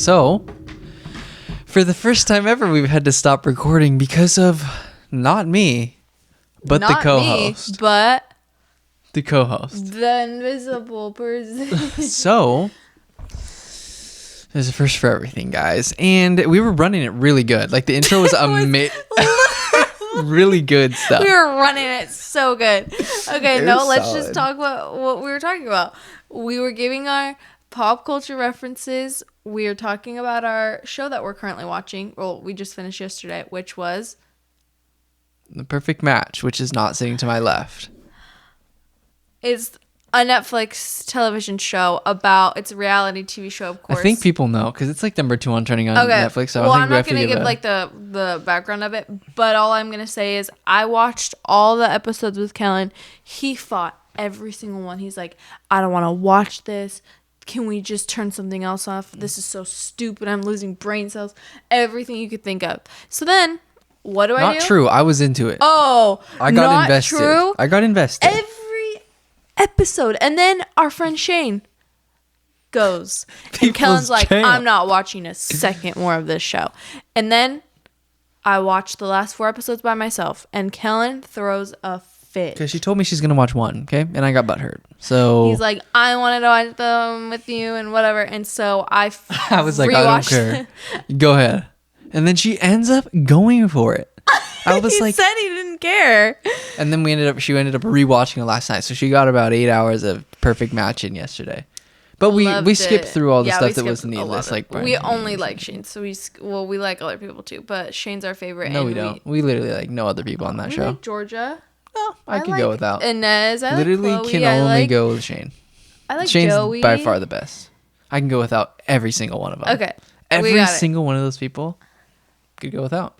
So, for the first time ever, we've had to stop recording because of not me, but Not the co-host. Me, but the co-host. the invisible person. So, there's a first for everything, guys. And we were running it really good. Like, the intro was amazing. Really good stuff. We were running it so good. Okay, no, let's solid. just talk about what we were talking about. We were giving our pop culture references. We are talking about our show that we're currently watching. Well, we just finished yesterday, which was The Perfect Match, which is not sitting to my left. It's a Netflix television show about, it's a reality TV show, of course. I think people know because it's like number 2 on trending on Netflix. So well, I think I'm we not have to going to give give like the background of it, but all I'm going to say is I watched all the episodes with Kellan. He fought every single one. He's like, I don't want to watch this. Can we just turn something else off? This is so stupid. I'm losing brain cells. Everything you could think of. So then, what do I do? Not true. I was into it. Oh, I got not invested. True? I got invested. Every episode. And then our friend Shane goes. And Kellan's like, champ. I'm not watching a second more of this show. And then I watched the last 4 episodes by myself. And Kellan throws a fit. Because she told me she's going to watch one, okay? And I got butthurt. So He's like, I wanted to watch them with you and whatever. And so I was like, I don't care. Go ahead. And then she ends up going for it. I was he like, said he didn't care. and then she ended up rewatching it last night. So she got about 8 hours of Perfect Match in yesterday. But we skipped through all the stuff that was needless. Like we only like Shane, so we like other people too. But Shane's our favorite. No, we don't. We literally like no other people on that show. Like Georgia. No, I could go without. Inez. I literally like Chloe. can only go with Shane. I like Shane's Joey. by far the best. I can go without every single one of them. Okay, every single one of those people could go without.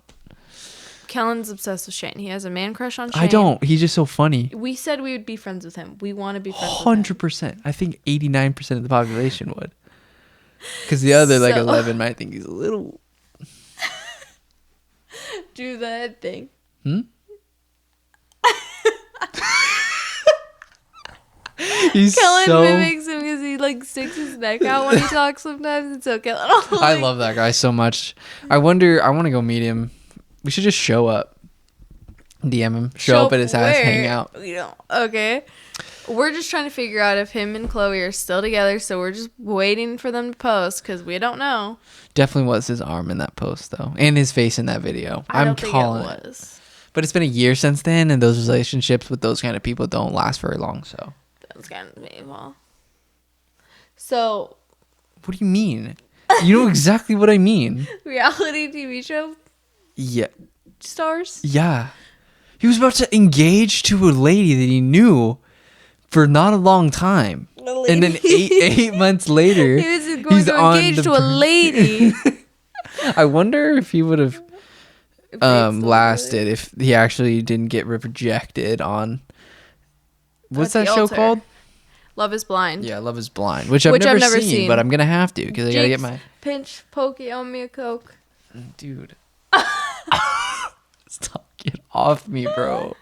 Kellan's obsessed with Shane. He has a man crush on Shane. I don't. He's just so funny. We said we would be friends with him. We want to be friends with him. 100%. I think 89% of the population would. Because the other, like 11, might think he's a little... Do the head thing. He's Kellan so... mimics him because he like sticks his neck out when he talks sometimes. And so Kellan... I love that guy so much. I want to go meet him. We should just show up. DM him. Show up at his house, hang out. We don't. Okay. We're just trying to figure out if him and Chloe are still together, so we're just waiting for them to post because we don't know. Definitely was his arm in that post, though. And his face in that video. I'm calling it. But it's been a year since then, and those relationships with those kind of people don't last very long, so. That's kind of painful. So. What do you mean? You know exactly what I mean. Reality TV show? Yeah. Stars? Yeah. He was about to engage to a lady that he knew for not a long time. And then eight months later, he was going to engage to a lady. I wonder if he would have lasted if he actually didn't get rejected on... What's that show called? Love is Blind. Yeah, Love is Blind. Which I've never seen, but I'm going to have to because I got to get my... Pinch, pokey, on me a Coke. Dude. Stop. Get off me, bro.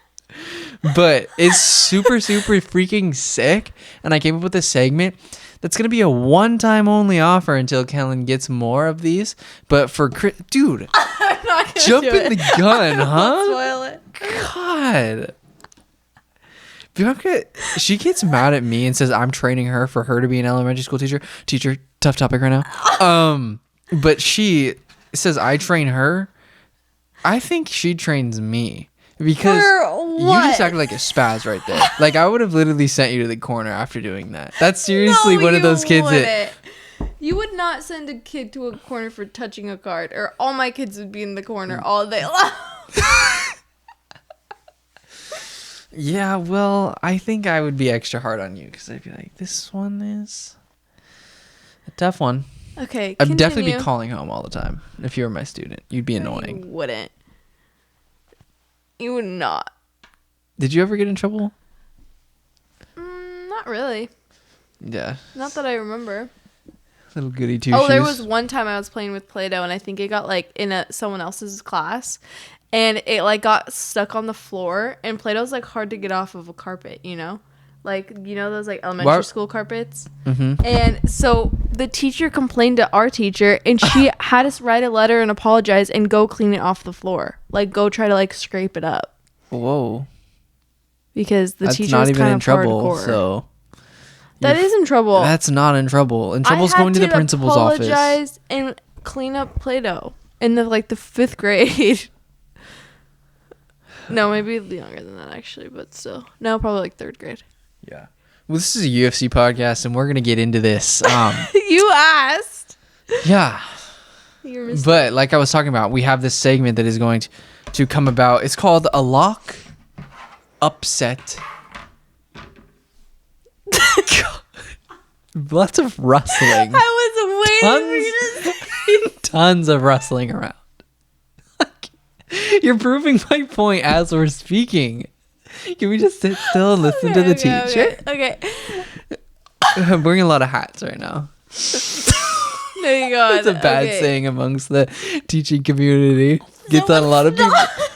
But it's super freaking sick. And I came up with a segment that's going to be a one-time only offer until Kellan gets more of these. But for dude, jump in the gun, huh? Spoil it. God. Bianca, she gets mad at me and says I'm training her for her to be an elementary school teacher. Tough topic right now. But she says I train her. I think she trains me because you just acted like a spaz right there. Like I would have literally sent you to the corner after doing that. That's seriously one of those kids that you would not send a kid to a corner for touching a card, or all my kids would be in the corner all day long. Yeah, well, I think I would be extra hard on you because I'd be like, this one is a tough one. Okay, I'd definitely be calling home all the time. If you were my student, you'd be No, annoying. You wouldn't. You would not. Did you ever get in trouble? Not really. Yeah. Not that I remember. Little goody two Oh, shoes. there was one time I was playing with Play-Doh, and I think it got like in someone else's class, and it like got stuck on the floor. And Play-Doh's like hard to get off of a carpet, you know. like, you know, those like elementary school carpets. Mm-hmm. And so the teacher complained to our teacher, and she had us write a letter and apologize and go clean it off the floor, like go try to like scrape it up. Whoa. Because the That's teacher not was even kind in of trouble. hardcore. So That is in trouble. that's not in trouble. In I trouble's had going to the principal's office. apologize and clean up Play-Doh in the 5th grade. No, maybe younger than that actually, but still. No, probably like 3rd grade. Yeah. Well, this is a UFC podcast, and we're gonna get into this. You asked. Yeah. You're mistake. But like I was talking about, we have this segment that is going to come about. It's called a lock upset. Lots of rustling. I was waiting for you to say. Tons of rustling around. You're proving my point as we're speaking. Can we just sit still and listen to the teacher? Okay. I'm wearing a lot of hats right now. There you go. It's a bad saying amongst the teaching community. Gets on a lot of people.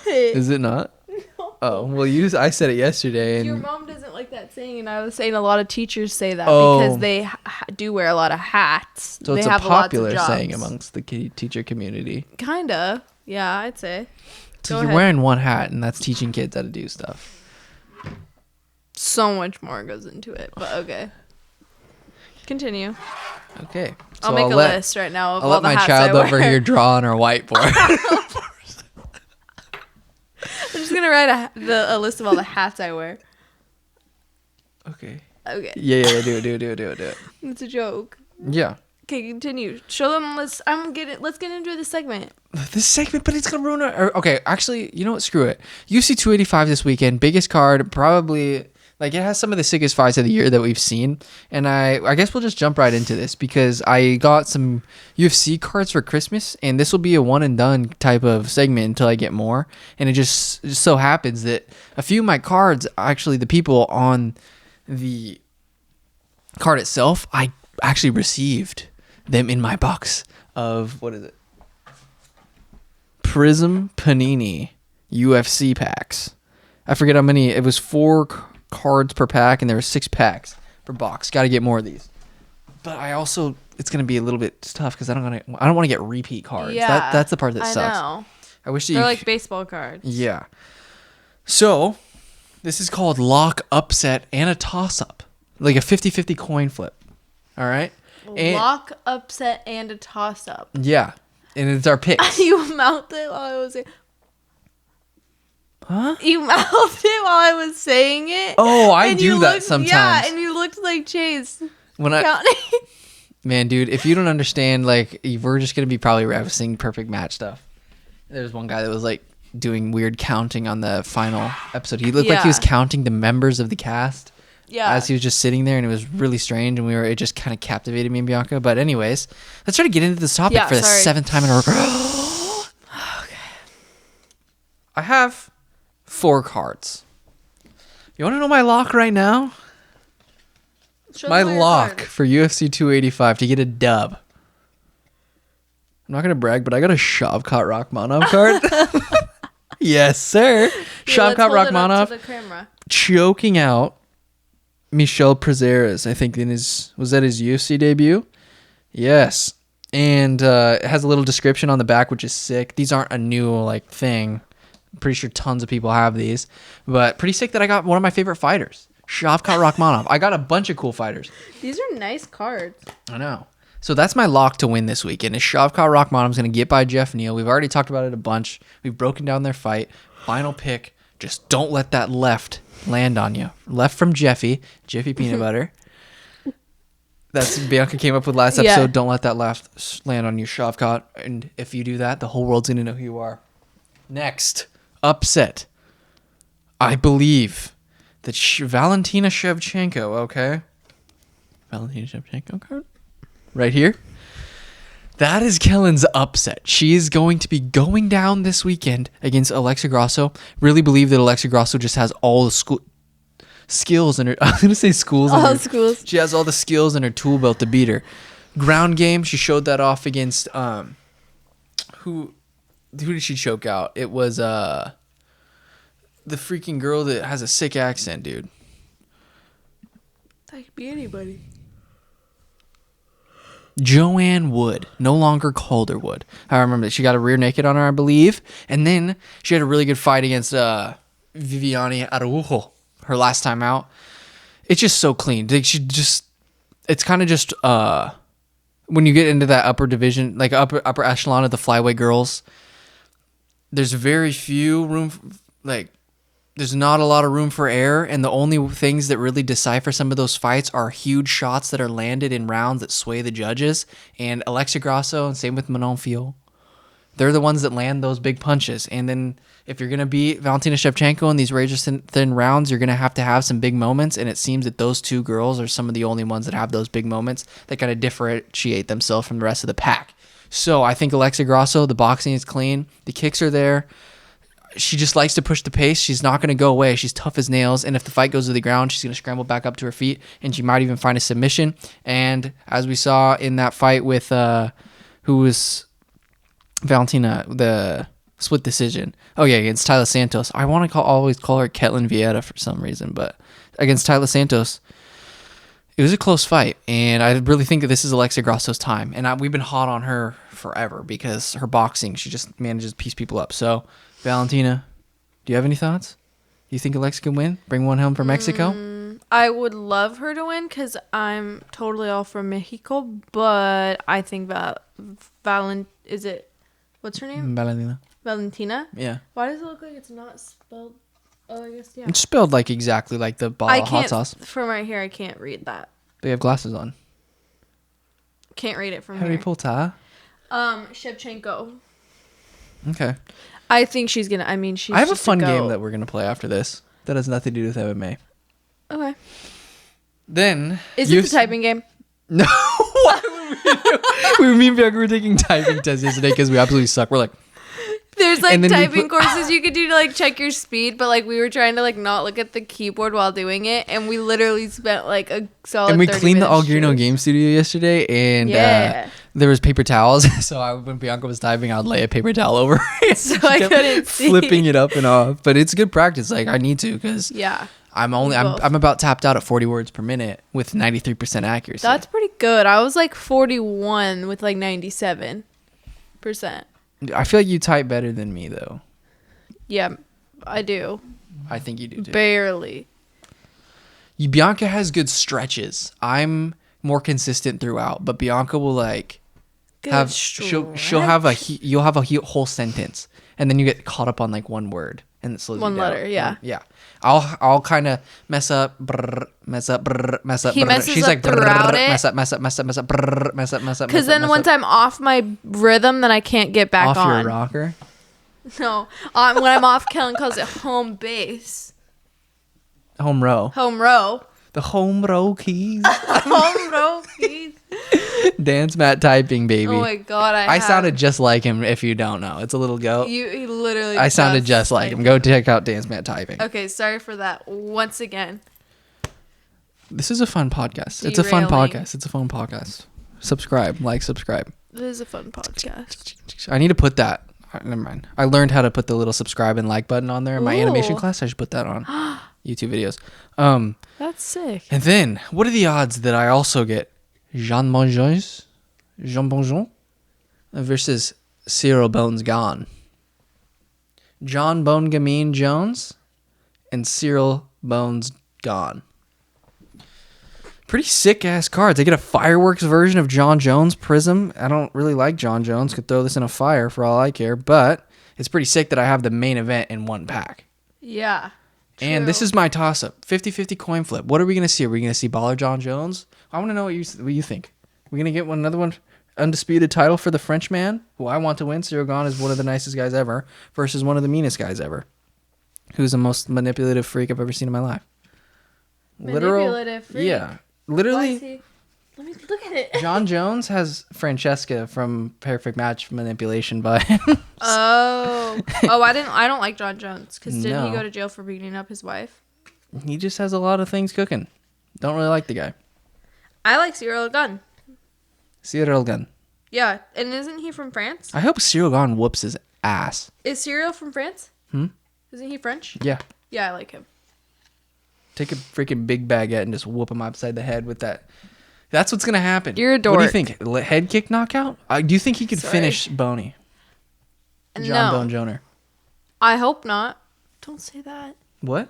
Is it not? No. Oh, well, I said it yesterday. And your mom doesn't like that saying, and I was saying a lot of teachers say that Oh. because they do wear a lot of hats. So they it's a have popular lots of jobs. saying amongst the teacher community. Kinda. Yeah, I'd say. So Go you're ahead. wearing one hat, and that's teaching kids how to do stuff. So much more goes into it, but okay. Continue. Okay. I'll make a list right now of I'll all let the my hats child I wear. over here draw on our whiteboard. I'm just gonna write a list of all the hats I wear. Okay. Okay, Yeah, do it. it's a joke. Yeah. Okay, continue. Show them. Let's get into the segment. This segment, but it's gonna ruin our. Okay, actually, you know what? Screw it. UFC 285 this weekend, biggest card, probably. Like, it has some of the sickest fights of the year that we've seen, and I guess we'll just jump right into this because I got some UFC cards for Christmas, and this will be a one and done type of segment until I get more. And it just so happens that a few of my cards, actually, the people on the card itself, I actually received them in my box of, what is it? Prism Panini UFC packs. I forget how many. It was 4 cards per pack, and there were 6 packs per box. Got to get more of these. But I also, it's gonna be a little bit tough because I don't want to get repeat cards. Yeah, That's the part that sucks. I know. I wish that They're you like baseball cards. Yeah. So this is called lock, upset, and a toss up, like a 50-50 coin flip. All right. And, Lock, upset, and a toss up. yeah, and it's our picks. You mouthed it while I was. Huh? You mouthed it while I was saying it. Oh, I and do you that looked, sometimes. Yeah, and you looked like Chase. When Counting. Man, dude, if you don't understand, like, we're just gonna be probably referencing perfect match stuff. There's one guy that was like doing weird counting on the final episode. He looked like he was Yeah. counting the members of the cast. Yeah. As he was just sitting there, and it was really strange, and it just kind of captivated me and Bianca. But anyways, let's try to get into this topic Yeah, for the sorry. 7th time in a row. Okay. I have 4 cards. You want to know my lock right now? Show My them all your lock cards. for UFC 285 to get a dub. I'm not gonna brag, but I got a Shavkat Rakhmonov card. Yes, sir. Here, Shavkat let's hold it up Rakhmonov to the camera. choking out Michal Prazeres, I think was that his UFC debut? Yes. And it has a little description on the back, which is sick. These aren't a new like thing. I'm pretty sure tons of people have these. But pretty sick that I got one of my favorite fighters, Shavkat Rakhmonov. I got a bunch of cool fighters. These are nice cards. I know. So that's my lock to win this weekend. Is Shavkat Rakhmonov's going to get by Jeff Neal. We've already talked about it a bunch. We've broken down their fight. Final pick. Just don't let that left land on you. Left from Jeffy Peanut Butter. That's Bianca came up with last episode. Yeah. Don't let that left land on you, Shavkat. And if you do that, the whole world's going to know who you are. Next, upset. I believe that Valentina Shevchenko, okay? Valentina Shevchenko card? Right here. That is Kellan's upset. She is going to be going down this weekend against Alexa Grasso. Really believe that Alexa Grasso just has all the skills in her. I was going to say schools. in All her- schools. She has all the skills in her tool belt to beat her. Ground game, she showed that off against who did she choke out? It was the freaking girl that has a sick accent, dude. That could be anybody. Joanne Wood, no longer Calderwood. I remember that she got a rear naked on her, I believe, and then she had a really good fight against Viviane Araujo her last time out. It's just so clean. It's kind of just when you get into that upper division, like upper echelon of the flyweight girls. There's very few room, there's not a lot of room for error, and the only things that really decipher some of those fights are huge shots that are landed in rounds that sway the judges. And Alexia Grasso, and same with Manon Fiorot, they're the ones that land those big punches. And then if you're going to beat Valentina Shevchenko in these razor-thin rounds, you're going to have some big moments, and it seems that those two girls are some of the only ones that have those big moments that kind of differentiate themselves from the rest of the pack. So I think Alexia Grasso, the boxing is clean, the kicks are there. She just likes to push the pace. She's not going to go away. She's tough as nails. And if the fight goes to the ground, she's going to scramble back up to her feet, and she might even find a submission. And as we saw in that fight with, who was Valentina, the split decision. Oh, yeah, against Taila Santos. I want to always call her Ketlin Vieira for some reason, but against Taila Santos, it was a close fight. And I really think that this is Alexia Grasso's time. And we've been hot on her forever because her boxing, she just manages to piece people up. So, Valentina, do you have any thoughts? Do you think Alexa can win? Bring one home for Mexico? I would love her to win because I'm totally all for Mexico, but I think what's her name? Valentina? Yeah. Why does it look like it's not spelled? Oh, I guess, yeah. It's spelled like exactly like the bottle of hot sauce. From right here, I can't read that. They have glasses on. Can't read it from Harry here. Potter. Shevchenko. Okay. I think she's gonna. I mean, she's. I have a just fun go. game that we're gonna play after this that has nothing to do with MMA. Okay. Then Is it the typing game? No. Why would we do? Me and Bianca were taking typing tests yesterday because we absolutely suck. We're like, there's like typing courses you could do to like check your speed, but like we were trying to like not look at the keyboard while doing it, and we literally spent like a solid. And we 30 cleaned the minutes Algerino game studio yesterday, and there was paper towels. So when Bianca was typing, I'd lay a paper towel over it. So I couldn't see. Flipping it up and off, but it's good practice. Like I need to because I'm about tapped out at 40 words per minute with 93% accuracy. That's pretty good. I was like 41 with like 97%. I feel like you type better than me though. Yeah, I do. I think you do too. Barely. Bianca has good stretches. I'm more consistent throughout, but Bianca will like she'll have you'll have a whole sentence, and then you get caught up on like one word, and it slows you down. One letter, yeah. Yeah. I'll kind of mess up. He messes She's up like throughout it. mess up. Because then once I'm off my rhythm, then I can't get back off on. your rocker. No, when I'm off, Kellan calls it home base. Home row. Home row. The home row keys. Home row keys. Dance mat typing, baby. Oh my god, I sounded just like him. If you don't know, it's a little goat. He literally. I sounded just like him. Go check out Dance Mat Typing. Okay, sorry for that. Once again. This is a fun podcast. It's a fun podcast. Subscribe. This is a fun podcast. I need to put that. Never mind. I learned how to put the little subscribe and like button on there in my animation class. I should put that on YouTube videos. That's sick. And then, what are the odds that I also get Jean Bonjon versus Cyril Bones Gane? John Bone Gamine Jones and Cyril Bones Gane. Pretty sick ass cards. I get a fireworks version of John Jones Prism. I don't really like John Jones. Could throw this in a fire for all I care, but it's pretty sick that I have the main event in one pack. Yeah. True. And this is my toss up 50-50 coin flip. What are we going to see? Are we going to see Baller John Jones? I want to know what you think. We're going to get another one, undisputed title for the Frenchman, who I want to win. Cyril Gane is one of the nicest guys ever, versus one of the meanest guys ever, who's the most manipulative freak I've ever seen in my life. Manipulative freak? Yeah. Literally. Let me look at it. John Jones has Francesca from Perfect Match Manipulation vibes. Oh, I don't like John Jones because didn't he go to jail for beating up his wife? He just has a lot of things cooking. Don't really like the guy. I like Cyril Gane. Cyril Gane. Yeah, and isn't he from France? I hope Cyril Gane whoops his ass. Is Cyril from France? Hmm? Isn't he French? Yeah. Yeah, I like him. Take a freaking big baguette and just whoop him upside the head with that. That's what's gonna happen. You're a dork. What do you think? Head kick knockout? Do you think he could finish Boney? John Bone Joner. I hope not. Don't say that. What?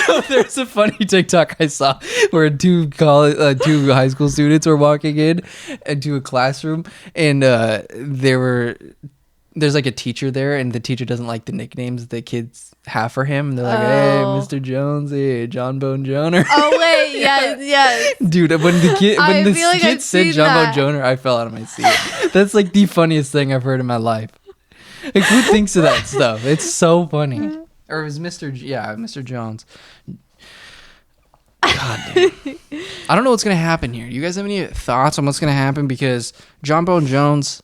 No, there's a funny TikTok I saw where two high school students were walking in into a classroom, and there's like a teacher there, and the teacher doesn't like the nicknames the kids have for him. And they're like, "Hey, Mr. Jones, hey, John Bone Joner." Oh wait, yes. Dude, when the kid said John Bone that. Joner, I fell out of my seat. That's like the funniest thing I've heard in my life. Like, who thinks of that stuff? It's so funny. Or it was Mr. Jones. God damn. I don't know what's gonna happen here. You guys have any thoughts on what's gonna happen? Because John Bone Jones,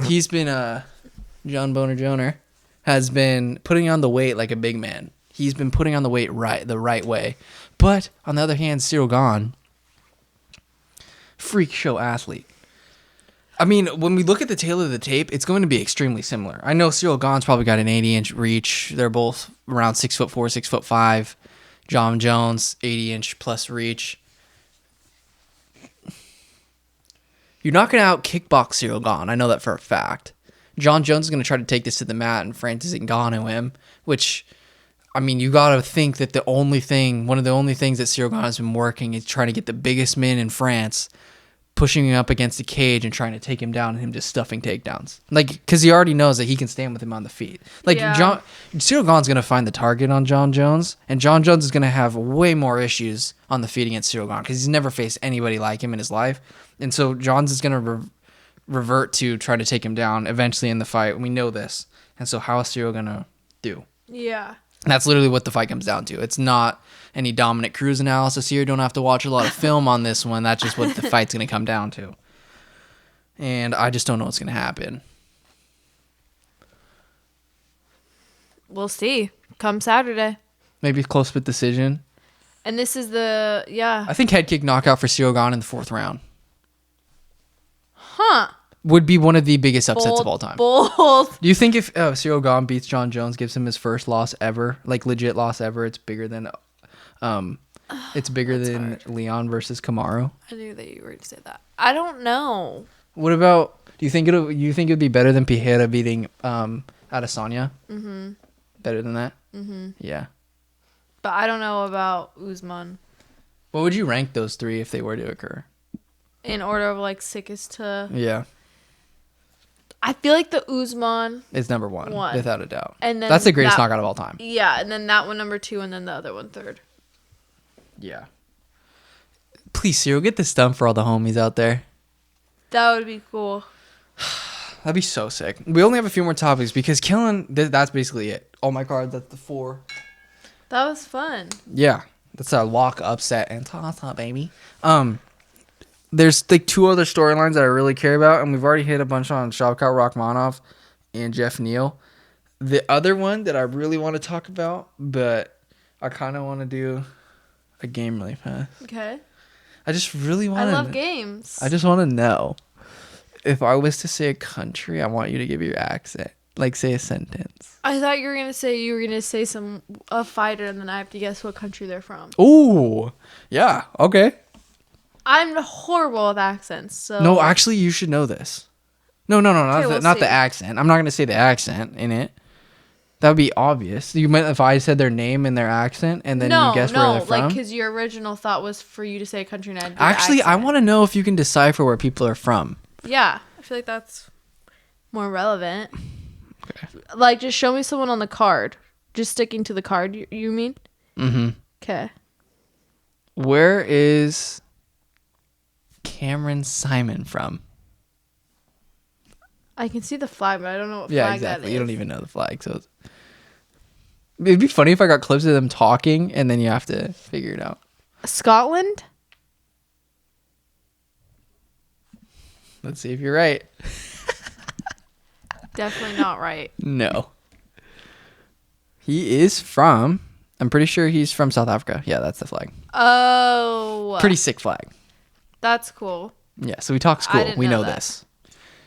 he's been John Boner Joner has been putting on the weight like a big man. He's been putting on the weight the right way. But on the other hand, Cyril Gane, freak show athlete. I mean, when we look at the tail of the tape, it's going to be extremely similar. I know Cyril Gane's probably got an 80-inch reach. They're both around 6'4", 6'5". John Jones, 80-inch plus reach. You're not going to out kickbox Cyril Gane. I know that for a fact. John Jones is going to try to take this to the mat and Francis Ngannou him, which, I mean, you got to think that one of the only things that Cyril Gane has been working is trying to get the biggest man in France, pushing him up against the cage and trying to take him down, and him just stuffing takedowns. Like, because he already knows that he can stand with him on the feet. Like, Cyril Gane's going to find the target on John Jones, and John Jones is going to have way more issues on the feet against Cyril Gane because he's never faced anybody like him in his life. And so Jones is going to revert to try to take him down eventually in the fight. We know this. And so how is Cyril going to do? Yeah. That's literally what the fight comes down to. It's not any Dominic Cruz analysis here. Don't have to watch a lot of film on this one. That's just what the fight's going to come down to. And I just don't know what's going to happen. We'll see. Come Saturday. Maybe a close split decision. And this is I think head kick knockout for Cyril Gane in the 4th round. Huh. Would be one of the biggest upsets of all time. Bold. Do you think if Cyril Gane beats John Jones, gives him his first loss ever, like legit loss ever, it's bigger than Leon versus Kamaru? I knew that you were going to say that. I don't know. What about, you think it'd be better than Pereira beating Adesanya? Mm-hmm. Better than that? Mm-hmm. Yeah. But I don't know about Usman. What would you rank those 3 if they were to occur? In order of like sickest to... Yeah. I feel like the Usman is number 1, without a doubt. And then that's the greatest knockout of all time. Yeah, and then that one number 2, and then the other one 3rd. Yeah. Please, Cyril, get this done for all the homies out there. That would be cool. That'd be so sick. We only have a few more topics because Kellan, that's basically it. All my cards, that's the 4. That was fun. Yeah. That's a lock upset and toss-up, baby. There's like 2 other storylines that I really care about, and we've already hit a bunch on Shavkat Rakhmonov and Jeff Neal. The other one that I really want to talk about, but I kind of want to do a game really fast. Okay. I just really want to... I love games. I just want to know, if I was to say a country, I want you to give your accent. Like, say a sentence. I thought you were gonna say a fighter, and then I have to guess what country they're from. Ooh. Yeah. Okay. I'm horrible with accents, so... No, actually, you should know this. No, Okay, not the accent. I'm not going to say the accent in it. That would be obvious. You meant if I said their name and their accent, and then you guess where they're from? No, like, because your original thought was for you to say a country, and I'd do Actually, accent. I want to know if you can decipher where people are from. Yeah, I feel like that's more relevant. Okay. Like, just show me someone on the card. Just sticking to the card, you mean? Mm-hmm. Okay. Where is Cameron Simon from? I can see the flag, but I don't know what flag that is. You don't even know the flag, so it'd be funny if I got clips of them talking and then you have to figure it out. Scotland? Let's see if you're right. Definitely not right. No. He is from... I'm pretty sure he's from South Africa. Yeah, that's the flag. Oh. Pretty sick flag. That's cool. Yeah, so we talk school. We know that. this.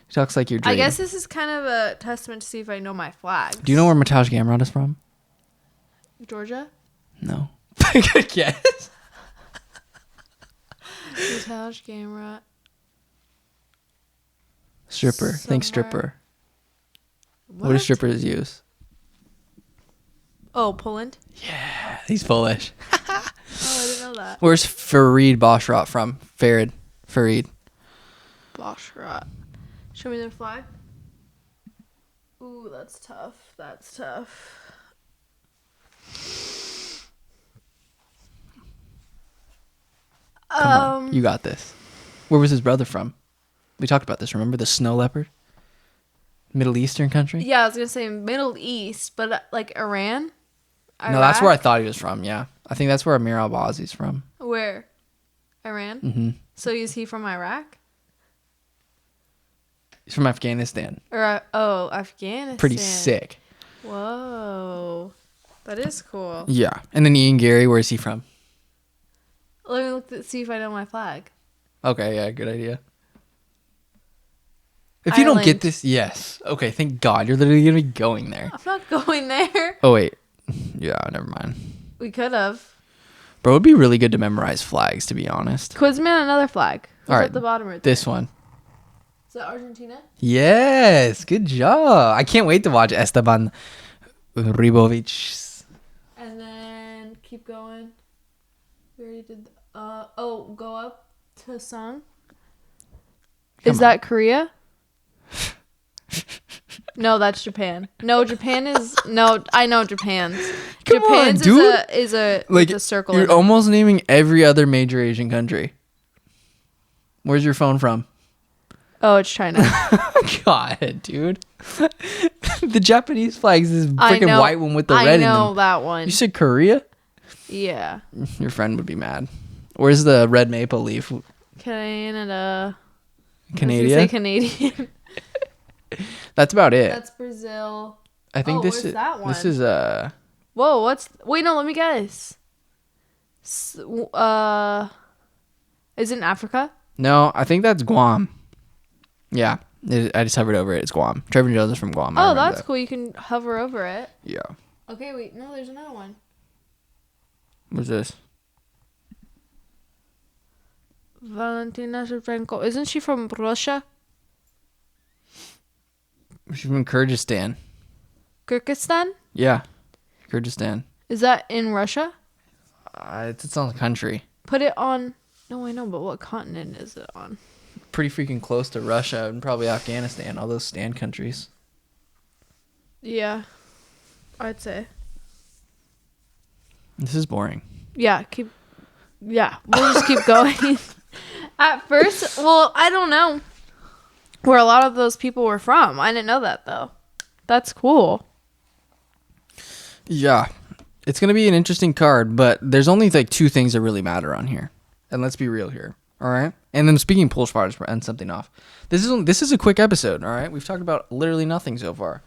He talks like you're dreaming. I guess this is kind of a testament to see if I know my flags. Do you know where Michal Gamrot is from? Georgia? No. a good guess. Michal, Gamrot. Stripper. Think Somewhere. stripper. What do strippers use? Oh, Poland. Yeah, he's Polish. Oh, I didn't know that. Where's Farid Basharat from? Farid. Basharat. Show me their flag. Ooh, that's tough. Come on, you got this. Where was his brother from? We talked about this. Remember the snow leopard? Middle Eastern country? Yeah, I was gonna say Middle East, but like Iran. No, that's where I Iraq? thought he was from. Yeah, I think that's where Amir Al-Bazi's from. Where? Iran. Mm-hmm. So is he from Iraq? He's from Afghanistan. Or Afghanistan. Pretty sick. Whoa, that is cool. Yeah, and then Ian Gary, where is he from? Let me look to see if I know my flag. Okay, yeah, good idea. If you don't get Ireland. this, yes. Okay, thank God. You're literally going to be going there. I'm not going there. Oh, wait. Yeah, never mind. We could have. Bro, it would be really good to memorize flags, to be honest. Quiz me on another flag. Who's All right, at the bottom right there? This one. Is that Argentina? Yes, good job. I can't wait to watch Esteban Ribovic. And then keep going. We already did. Go up to song. Come Is on. that Korea? No, that's Japan. No, Japan is no. I know Japan's. Come on, Japan's dude. is a Like, with a circle. you're in it. almost naming every other major Asian country. Where's your phone from? Oh, it's China. God, dude. The Japanese flags is I freaking know. white one with the I red in know them. that one. You said Korea? Yeah, Your friend would be mad. Where's the red maple leaf? Canada. I was Canada? gonna say Canadian. That's about it. That's Brazil. I think this where's is that this one? is Whoa, wait, no, let me guess. Is it in Africa? no, I think that's Guam. Yeah. I just hovered over it. It's Guam. Trevor Jones is from Guam. I Oh, remember that's that. cool. You can hover over it. Yeah. Okay, wait, no, there's another one. What's this? Valentina Shevchenko. Isn't she from Russia? She's from Kyrgyzstan. Kyrgyzstan? Yeah. Kyrgyzstan. Is that in Russia? It's its own country. Put it on. No, I know, but what continent is it on? Pretty freaking close to Russia and probably Afghanistan. All those stand countries. Yeah, I'd say. This is boring. Yeah, we'll just keep going. At first, well, I don't know where a lot of those people were from. I didn't know that, though. That's cool. Yeah. It's going to be an interesting card, but there's only like two things that really matter on here. And let's be real here. All right? And then speaking of Polish fighters, to end something off. This is a quick episode, all right? We've talked about literally nothing so far.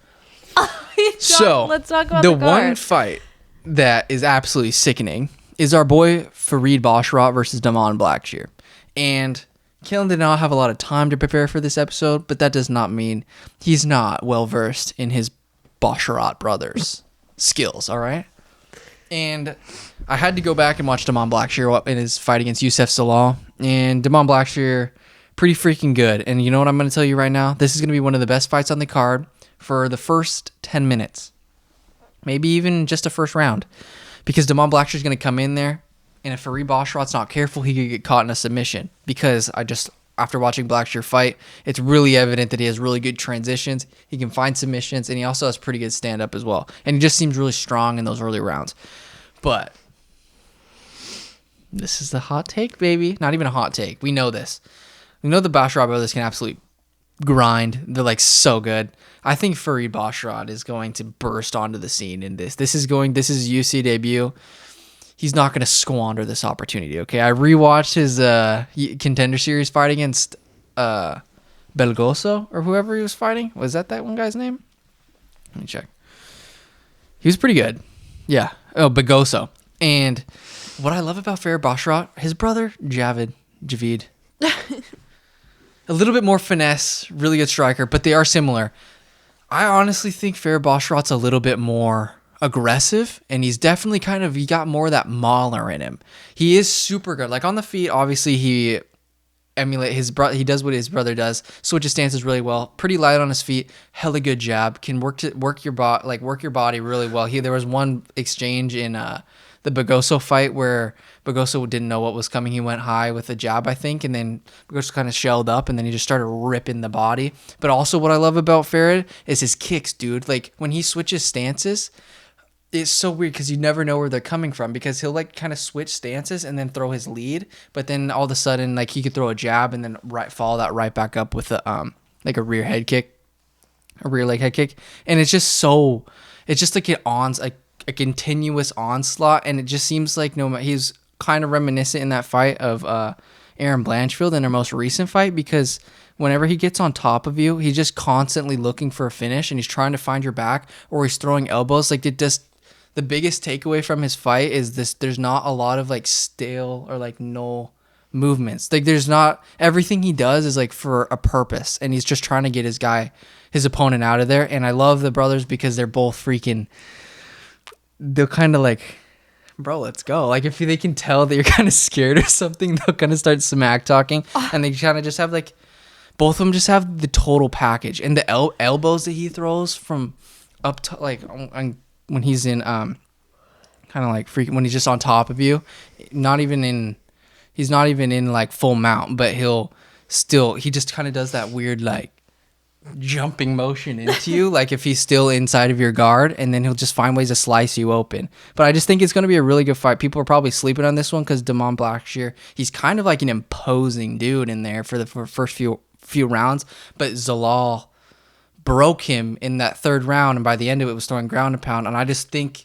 So, let's talk about the the card. one fight that is absolutely sickening is our boy Farid Basharat versus Damon Blackshear. And Kellan did not have a lot of time to prepare for this episode, but that does not mean he's not well versed in his Basharat brothers' skills, all right? And I had to go back and watch Damon Blackshear in his fight against Youssef Salal. And Damon Blackshear, pretty freaking good. And you know what I'm going to tell you right now? This is going to be one of the best fights on the card for the first 10 minutes. Maybe even just a first round. Because Damon Blackshear is going to come in there, and if Farid Basharat's not careful, he could get caught in a submission. Because after watching Blackshear fight, it's really evident that he has really good transitions. He can find submissions, and he also has pretty good stand-up as well. And he just seems really strong in those early rounds. But this is the hot take, baby. Not even a hot take. We know this. We know the Basharat brothers can absolutely grind. They're like so good. I think Farid Basharat is going to burst onto the scene in this. This is his UFC debut. He's not going to squander this opportunity, okay? I rewatched his Contender Series fight against Belgoso or whoever he was fighting. Was that one guy's name? Let me check. He was pretty good. Yeah. Oh, Belgoso. And what I love about Farid Basharat, his brother, Javid. A little bit more finesse, really good striker, but they are similar. I honestly think Farid Basharat's a little bit more aggressive, and he's definitely he got more of that mauler in him. He is super good. Like on the feet, obviously he emulate his brother. He does what his brother does. Switches stances really well. Pretty light on his feet. Hella good jab. Can work your body really well. There was one exchange in the Bagoso fight where Bagoso didn't know what was coming. He went high with a jab, I think, and then Bagoso kind of shelled up, and then he just started ripping the body. But also what I love about Farid is his kicks, dude. Like when he switches stances, it's so weird because you never know where they're coming from, because he'll like kind of switch stances and then throw his lead, but then all of a sudden like he could throw a jab and then follow that right back up with a like a rear leg head kick, and it's just like a continuous onslaught, and it just seems like he's kind of reminiscent in that fight of Aaron Blanchfield in their most recent fight, because whenever he gets on top of you, he's just constantly looking for a finish, and he's trying to find your back, or he's throwing elbows. Like the biggest takeaway from his fight is this: there's not a lot of like stale or like no movements. Like there's not, everything he does is like for a purpose, and he's just trying to get his opponent out of there. And I love the brothers because they're both they'll kind of like, bro, let's go. Like if they can tell that you're kind of scared or something, they'll kind of start smack talking, and they kind of just have like, both of them just have the total package. And the elbows that he throws from up to like when he's in kind of like freaking, when he's just on top of you, he's not even in like full mount, but he just kind of does that weird like jumping motion into you, like if he's still inside of your guard, and then he'll just find ways to slice you open. But I just think it's going to be a really good fight. People are probably sleeping on this one because Damon Blackshear, he's kind of like an imposing dude in there for the first few rounds, but Zalal broke him in that third round, and by the end of it was throwing ground and pound. And I just think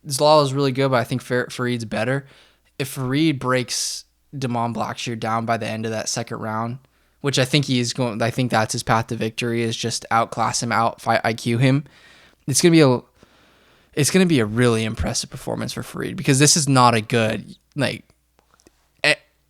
Zalal is really good, but I think Farid's better. If Farid breaks Damon Blackshear down by the end of that second round, which I think he is going, I think that's his path to victory, is just outclass him, fight IQ him. It's gonna be a really impressive performance for Farid, because this is not a good, like,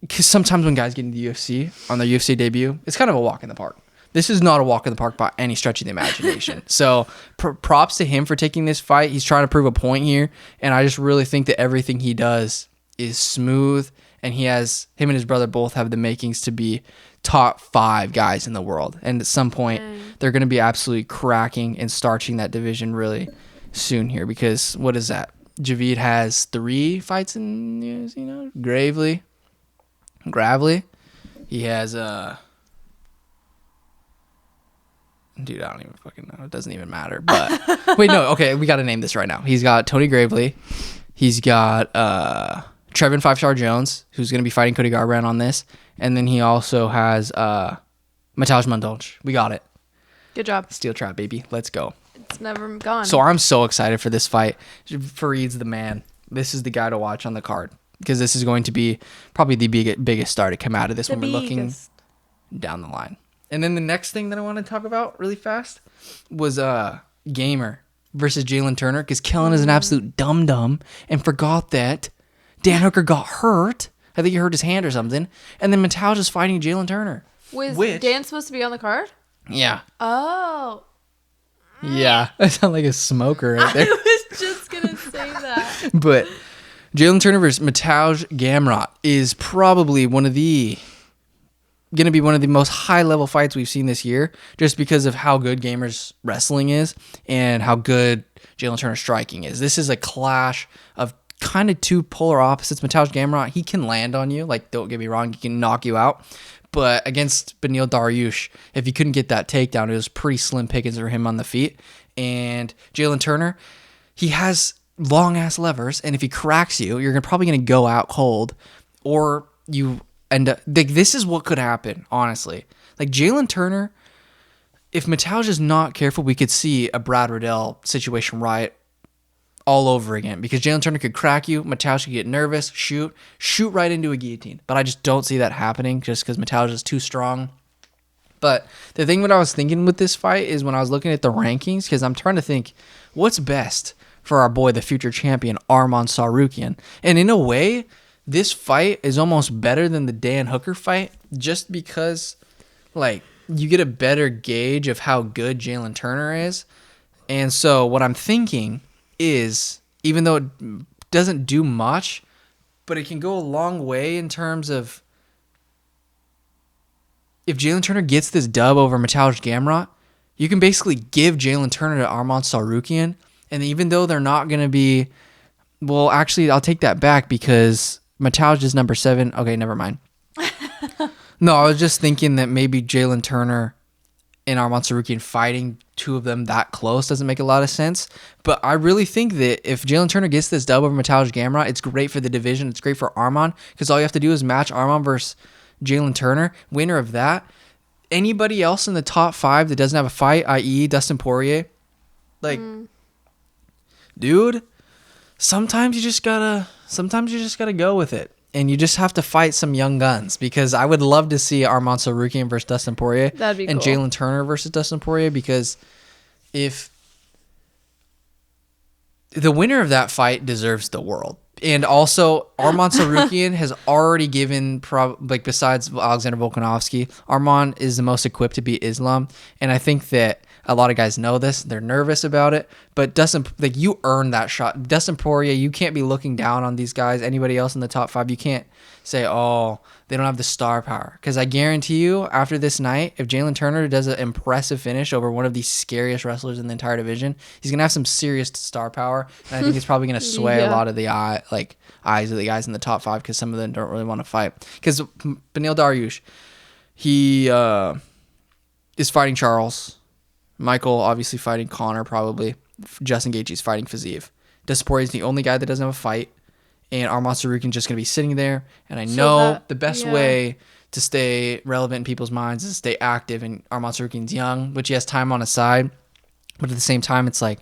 because sometimes when guys get into the UFC on their UFC debut, it's kind of a walk in the park. This is not a walk in the park by any stretch of the imagination. So props to him for taking this fight. He's trying to prove a point here, and I just really think that everything he does is smooth, and him and his brother both have the makings to be top 5 guys in the world. And at some point, they're going to be absolutely cracking and starching that division really soon here, because what is that? Javid has 3 fights in the UFC, Gravely. He has dude, I don't even fucking know. It doesn't even matter. But wait, no, okay, we got to name this right now. He's got Tony Gravely. He's got Trevin 5-Star Jones, who's going to be fighting Cody Garbrandt on this. And then he also has Mateusz Mondolch. We got it. Good job. Steel trap, baby. Let's go. It's never gone. So I'm so excited for this fight. Farid's the man. This is the guy to watch on the card, because this is going to be probably the biggest star to come out of this when we're looking down the line. And then the next thing that I want to talk about really fast was Gamer versus Jalen Turner, because Kellan is an absolute dum-dum and forgot that Dan Hooker got hurt. I think he hurt his hand or something. And then Mateusz is fighting Jalen Turner. Was Dan supposed to be on the card? Yeah. Oh. Yeah. I sound like a smoker right there. I was just going to say that. But Jalen Turner versus Mateusz Gamrot is probably going to be one of the most high-level fights we've seen this year, just because of how good Gamer's wrestling is and how good Jalen Turner's striking is. This is a clash of kind of 2 polar opposites. Mateusz Gamrot, he can land on you. Like, don't get me wrong, he can knock you out. But against Beneil Dariush, if he couldn't get that takedown, it was pretty slim pickings for him on the feet. And Jalen Turner, he has long-ass levers, and if he cracks you, you're probably going to go out cold, or you end up... Like, this is what could happen, honestly. Like, Jalen Turner, if Mateusz is not careful, we could see a Brad Riddell situation right all over again, because Jalen Turner could crack you, Mateusz could get nervous, shoot right into a guillotine. But I just don't see that happening, just because Mateusz is too strong. But the thing what I was thinking with this fight is when I was looking at the rankings, because I'm trying to think what's best for our boy, the future champion, Arman Tsarukyan. And in a way, this fight is almost better than the Dan Hooker fight, just because, like, you get a better gauge of how good Jalen Turner is. And so what I'm thinking is, even though it doesn't do much, but it can go a long way in terms of if Jalen Turner gets this dub over Michal Gamrot, you can basically give Jalen Turner to Arman Tsarukyan. And even though they're not going to be, well, actually, I'll take that back because Michal is number 7. Okay, never mind. No, I was just thinking that maybe Jalen Turner and Arman Tsarukyan fighting two of them that close doesn't make a lot of sense. But I really think that if Jalen Turner gets this dub over Michal Gamrot, it's great for the division. It's great for Arman because all you have to do is match Arman versus Jalen Turner. Winner of that. Anybody else in the top 5 that doesn't have a fight, i.e. Dustin Poirier, like, dude, sometimes you just gotta go with it. And you just have to fight some young guns because I would love to see Arman Tsarukyan versus Dustin Poirier. That'd be and cool. Jalen Turner versus Dustin Poirier, because if the winner of that fight deserves the world. And also, Arman Tsarukyan has already given, besides Alexander Volkanovski, Arman is the most equipped to beat Islam. And I think that a lot of guys know this. They're nervous about it. But Dustin, you earned that shot. Dustin Poirier, you can't be looking down on these guys. Anybody else in the top 5, you can't say, oh, they don't have the star power. Because I guarantee you, after this night, if Jalen Turner does an impressive finish over one of the scariest wrestlers in the entire division, he's going to have some serious star power. And I think it's probably going to sway a lot of the eyes of the guys in the top 5 because some of them don't really want to fight. Because Beneil Dariush, he is fighting Charles. Michael obviously fighting Connor probably. Justin Gaethje's fighting Fiziev. Dustin Poirier is the only guy that doesn't have a fight. And Arman Tsarukyan just going to be sitting there. And I know the best way to stay relevant in people's minds is to stay active. And Arman Tsarukyan's young, which he has time on his side. But at the same time, it's like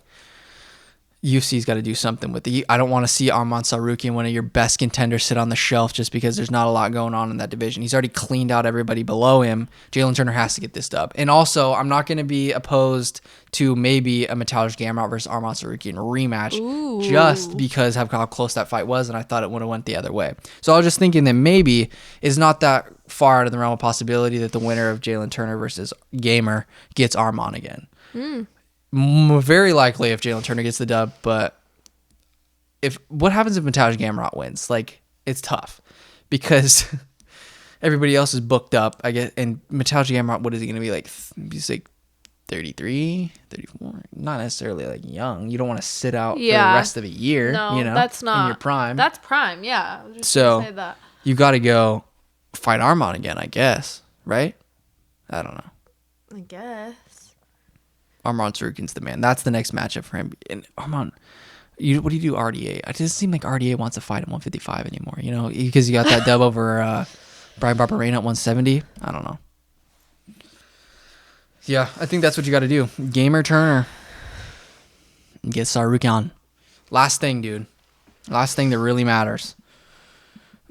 UFC's got to do something with it. I don't want to see Arman Tsarukyan, one of your best contenders, sit on the shelf just because there's not a lot going on in that division. He's already cleaned out everybody below him. Jalen Turner has to get this dub. And also, I'm not going to be opposed to maybe a Michal Gamrot versus Arman Tsarukyan rematch just because of how close that fight was, and I thought it would have went the other way. So I was just thinking that maybe it's not that far out of the realm of possibility that the winner of Jalen Turner versus Gamer gets Arman again. Very likely if Jalen Turner gets the dub, but what happens if Michal Gamrot wins? Like, it's tough because everybody else is booked up, I guess. And Michal Gamrot, what is he going to be like? He's like 33, 34, not necessarily like young. You don't want to sit out for the rest of a year. No, that's not in your prime. That's prime, yeah. I was just so gonna say that. You got to go fight Arman again, I guess, right? I don't know. I guess. Arman Tsarukyan's the man. That's the next matchup for him. And Arman, what do you do, RDA? It doesn't seem like RDA wants to fight at 155 anymore, because you got that dub over Brian Barberena at 170. I don't know. Yeah, I think that's what you got to do. Gamer Turner. Get Tsarukyan. Last thing, dude. Last thing that really matters.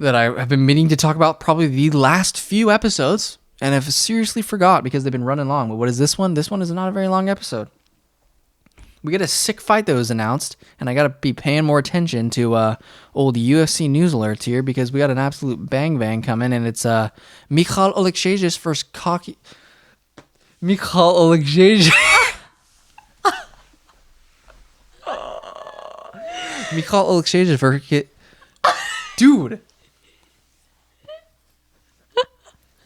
That I have been meaning to talk about probably the last few episodes. And I've seriously forgot because they've been running long. But what is this one? This one is not a very long episode. We get a sick fight that was announced. And I got to be paying more attention to old UFC news alerts here because we got an absolute bang coming. And it's Michal Oleksiejczuk versus Michal Oleksiejczuk. Michal Oleksiejczuk versus... Dude.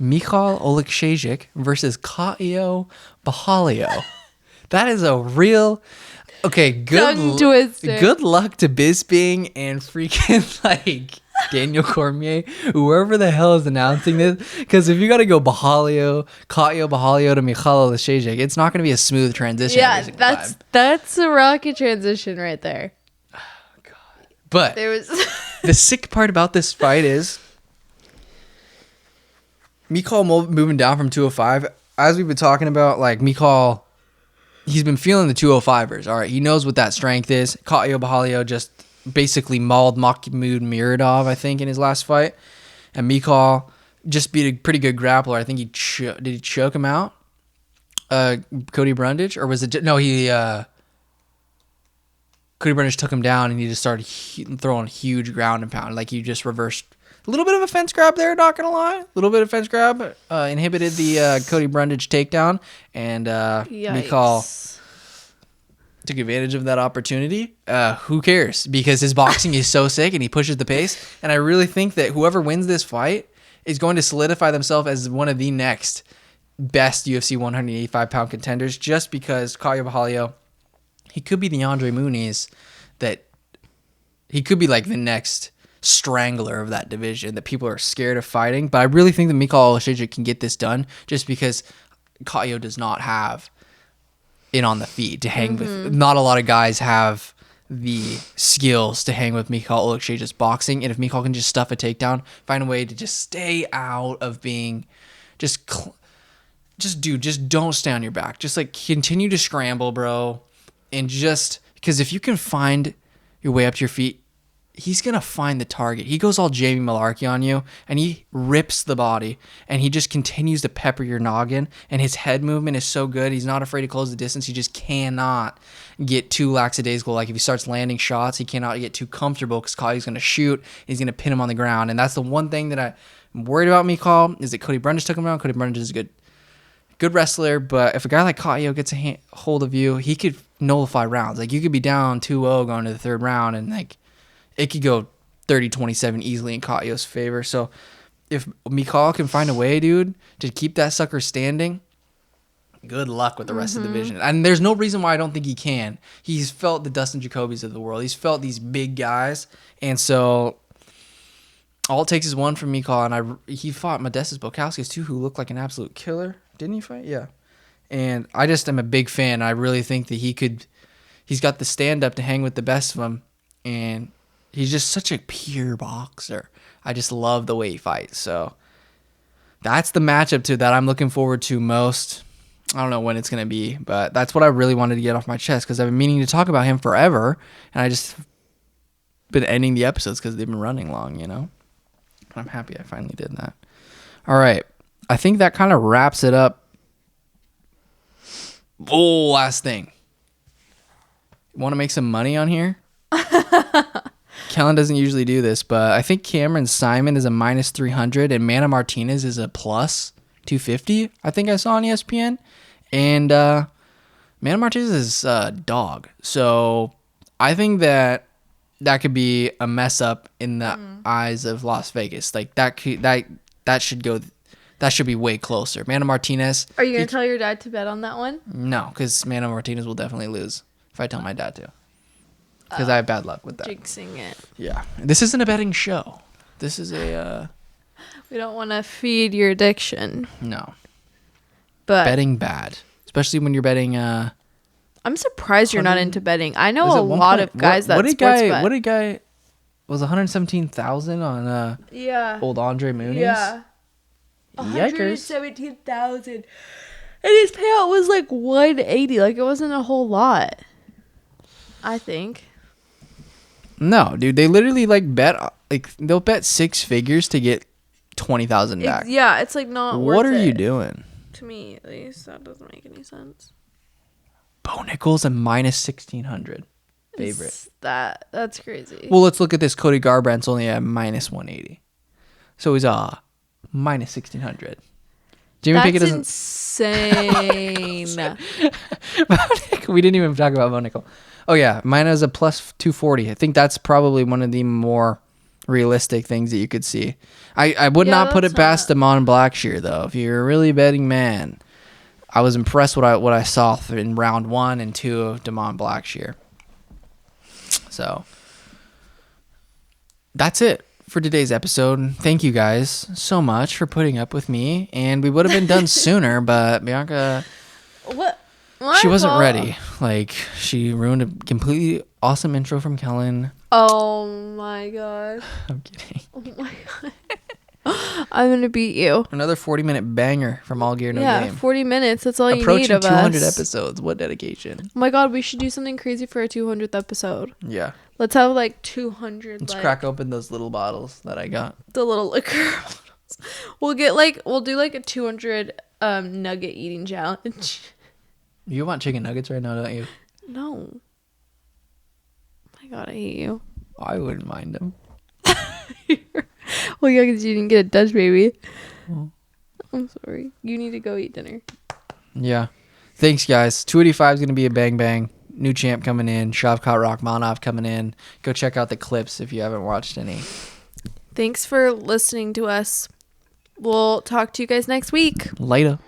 Michal Oleksiejczuk versus Caio Borralho. That is a real... Okay, good luck to Bisping and freaking Daniel Cormier, whoever the hell is announcing this. Because if you got to go Caio Borralho to Michal Oleksiejczuk, it's not going to be a smooth transition. Yeah, that's a rocket transition right there. Oh, God. But the sick part about this fight is Michal moving down from 205. As we've been talking about, Michal, he's been feeling the 205ers. All right, he knows what that strength is. Caio Borralho just basically mauled Mahmoud Muradov, I think, in his last fight. And Michal just beat a pretty good grappler. I think did he choke him out? Cody Brundage? Or was it... No, Cody Brundage took him down and he just started throwing huge ground and pound. He just reversed... A little bit of a fence grab there, not going to lie. A little bit of fence grab inhibited the Cody Brundage takedown. And Michal took advantage of that opportunity. Who cares? Because his boxing is so sick and he pushes the pace. And I really think that whoever wins this fight is going to solidify themselves as one of the next best UFC 185-pound contenders, just because Caio, he could be the Andre Muniz, that he could be like the next strangler of that division that people are scared of fighting. But I really think that Michal Oleksiejczuk can get this done, just because Caio does not have it on the feet to hang with. Not a lot of guys have the skills to hang with Michal Oleksiejczuk's boxing, and if Michal can just stuff a takedown, find a way to just stay out of being just don't stay on your back. Just like continue to scramble, bro, and just because if you can find your way up to your feet, he's gonna find the target. He goes all Jamie Malarkey on you, and he rips the body, and he just continues to pepper your noggin. And his head movement is so good. He's not afraid to close the distance. He just cannot get too lackadaisical. Like if he starts landing shots, he cannot get too comfortable because Caio's gonna shoot. He's gonna pin him on the ground, and that's the one thing that I'm worried about. Michal is that Cody Brundage took him down. Cody Brundage is a good wrestler, but if a guy like Caio gets a hold of you, he could nullify rounds. Like you could be down 2-0 going to the third round, and like it could go 30-27 easily in Caio's favor. So if Michal can find a way, dude, to keep that sucker standing, good luck with the rest of the division. And there's no reason why I don't think he can. He's felt the Dustin Jacobys of the world. He's felt these big guys. And so all it takes is one from Michal. And he fought Modestas Bukauskas too, who looked like an absolute killer. Didn't he fight? Yeah. And I just am a big fan. I really think that he's got the stand-up to hang with the best of them. And he's just such a pure boxer. I just love the way he fights. So that's the matchup that I'm looking forward to most. I don't know when it's going to be, but that's what I really wanted to get off my chest because I've been meaning to talk about him forever. And I just been ending the episodes because they've been running long, you know? I'm happy I finally did that. All right. I think that kind of wraps it up. Oh, last thing. Want to make some money on here? Kellan doesn't usually do this, but I think Cameron Simon is a minus 300 and Mana Martinez is a plus 250. I think I saw on ESPN. And Mana Martinez is a dog. So I think that could be a mess up in the eyes of Las Vegas. Like that should go. That should be way closer. Mana Martinez. Are you going to tell your dad to bet on that one? No, because Mana Martinez will definitely lose if I tell my dad to. Because I have bad luck with that. Jinxing it. Yeah. This isn't a betting show. This is a... We don't want to feed your addiction. No. But betting bad. Especially when you're betting... I'm surprised you're not into betting. I know a lot of guys that sports bet. What did guy... Was 117,000 on old Andre Muniz? Yeah. Yikers. 117,000. And his payout was like 180. Like it wasn't a whole lot. I think. No, dude. They literally they'll bet six figures to get 20,000 back. Yeah, it's like not worth it. What are you doing? To me, at least, that doesn't make any sense. Bo Nickal's a minus 1,600 favorite. That's crazy. Well, let's look at this. Cody Garbrandt's only at minus 180. So he's minus 1,600. Jimmy Pickett doesn't. Insane. We didn't even talk about Bo Nickal. Oh yeah, mine is a plus 240. I think that's probably one of the more realistic things that you could see. I would not put it past Damon Blackshear though. If you're a really betting man, I was impressed what I saw in round 1 and 2 of Damon Blackshear. So that's it for today's episode. Thank you guys so much for putting up with me. And we would have been done sooner, but Bianca, she wasn't ready. Like, she ruined a completely awesome intro from Kellan. Oh my god. I'm kidding. Oh my god. I'm gonna beat you. Another 40-minute banger from All Gear No Game. Yeah, 40 minutes. That's all you need of us. Approaching 200 episodes. What dedication. Oh my god, we should do something crazy for our 200th episode. Yeah. Let's have like 200. Let's crack open those little bottles that I got. The little liquor bottles. We'll do like a 200 nugget eating challenge. You want chicken nuggets right now, don't you? No. Oh my god, I hate you. I wouldn't mind them. Well, yeah, because you didn't get a Dutch baby. Oh. I'm sorry. You need to go eat dinner. Yeah. Thanks, guys. 285 is going to be a bang bang. new champ coming in. Shavkat Rakhmonov coming in. Go check out the clips if you haven't watched any. Thanks for listening to us. We'll talk to you guys next week. Later.